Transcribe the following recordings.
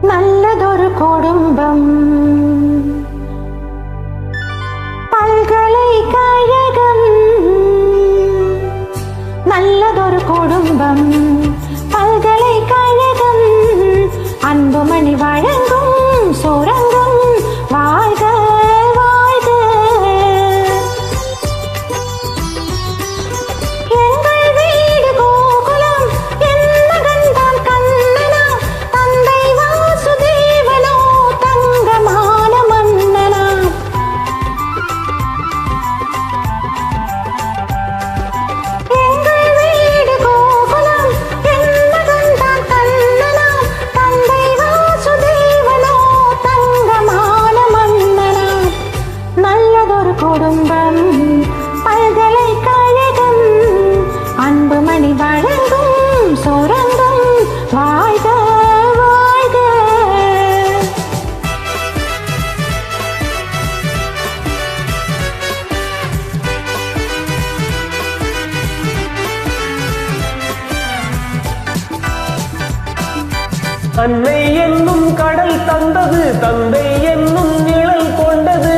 நல்லதொரு குடும்பம் பல்கலைக்கழகம். நல்லதொரு குடும்பம் பல்கலைக்கழகம். அன்புமணி வழங்கும் சுரங்கம். வாழ்க வாழ்க. எங்கள் வீடு கோகுலம். என் மகன்தான் கண்ணனா. தந்தை வாசுதேவனோ தங்கமான மன்னனா. எங்கள் வீடு கோகுலம். என் மகன்தான் கண்ணனா. தந்தை வாசுதேவனோ தங்கமான மன்னனா. நல்லதொரு குடும்பம் பல்கலைக்கழகம். அன்புமணி வழங்கும் சுரங்கம். வாழ்க வாழ்க. அன்னை என்னும் கடல் தந்தது, தந்தை என்னும் நிழல் கொண்டது.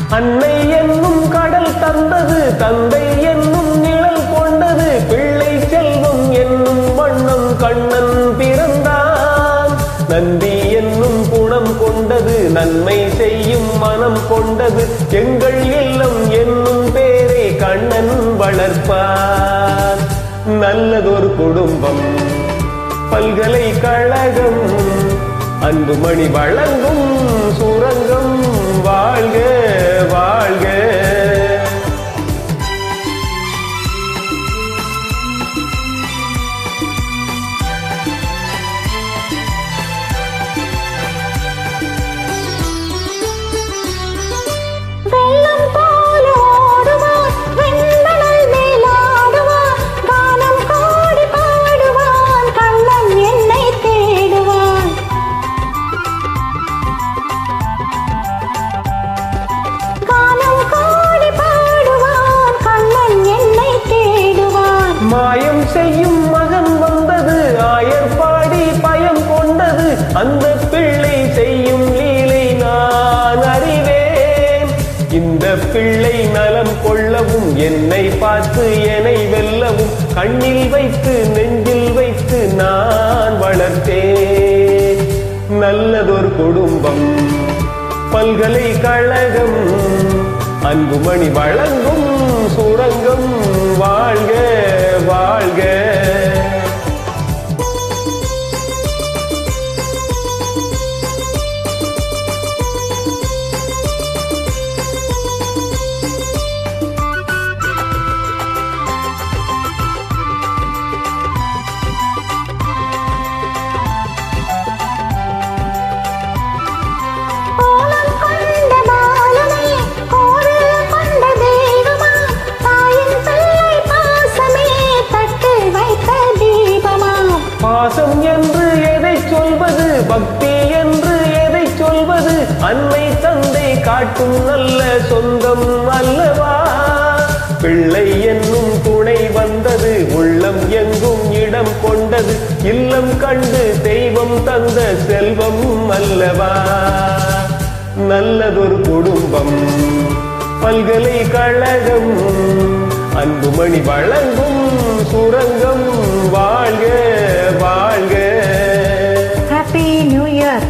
அன்னை என்னும் கடல் தந்தது, தந்தை என்னும் நிழல் கொண்டது. பிள்ளை செல்வம் என்னும் வண்ணம் கண்ணன் பிறந்தான். நந்தி என்னும் குணம் கொண்டது, நன்மை செய்யும் மனம் கொண்டது. எங்கள் இல்லம் என்னும் பேரை கண்ணன் வளர்ப்பான். நல்லதொரு குடும்பம் பல்கலைக்கழகம். அன்புமணி வழங்கும் சுரங்கம். வாழ்க வாழ்க. வெள்ளம் போல ஓடுவான். வெண்மணல் மேலாடுவான். கானம் கோடி பாடுவான். கண்ணன் என்னை தேடுவான். கானம் கோடி பாடுவான். கண்ணன் என்னை தேடுவான். மாயம் செய்யும் மகன் வந்தது, ஆயர் பாடி பயம் கொண்டது. அந்த பிள்ளை செய்யும் லீலை நான் அறிவேன். இந்த பிள்ளை நலம் கொள்ளவும், என்னை பார்த்து என்னை வெல்லவும், கண்ணில் வைத்து நெஞ்சில் வைத்து நான் வளர்த்தேன். நல்லதொரு குடும்பம் பல்கலைக்கழகம். அன்புமணி வழங்கும் சுரங்கம். வாழ்க வாழ்க. கோலம் கொண்ட பாலமே, கோவில் கொண்ட தெய்வமா, தாயின் பிள்ளை பாசமே தட்டில் வைத்த தீபமா. பாசம் என்று எதை சொல்வது, பக்தி என்று எதை சொல்வது. அன்னை தந்தை காட்டும் நல்ல சொந்தம் அல்லவா. பிள்ளை என்னும் துணை வந்தது, உள்ளம் எங்கும் இடம் கொண்டது. இல்லம் கண்டு தெய்வம் தந்த செல்வம் அல்லவா. நல்லதொரு குடும்பம் பல்கலைக்கழகம். அன்புமணி வழங்கும் சுரங்கம். வாழ்க வாழ்க. Happy new year.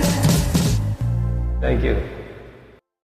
Thank you.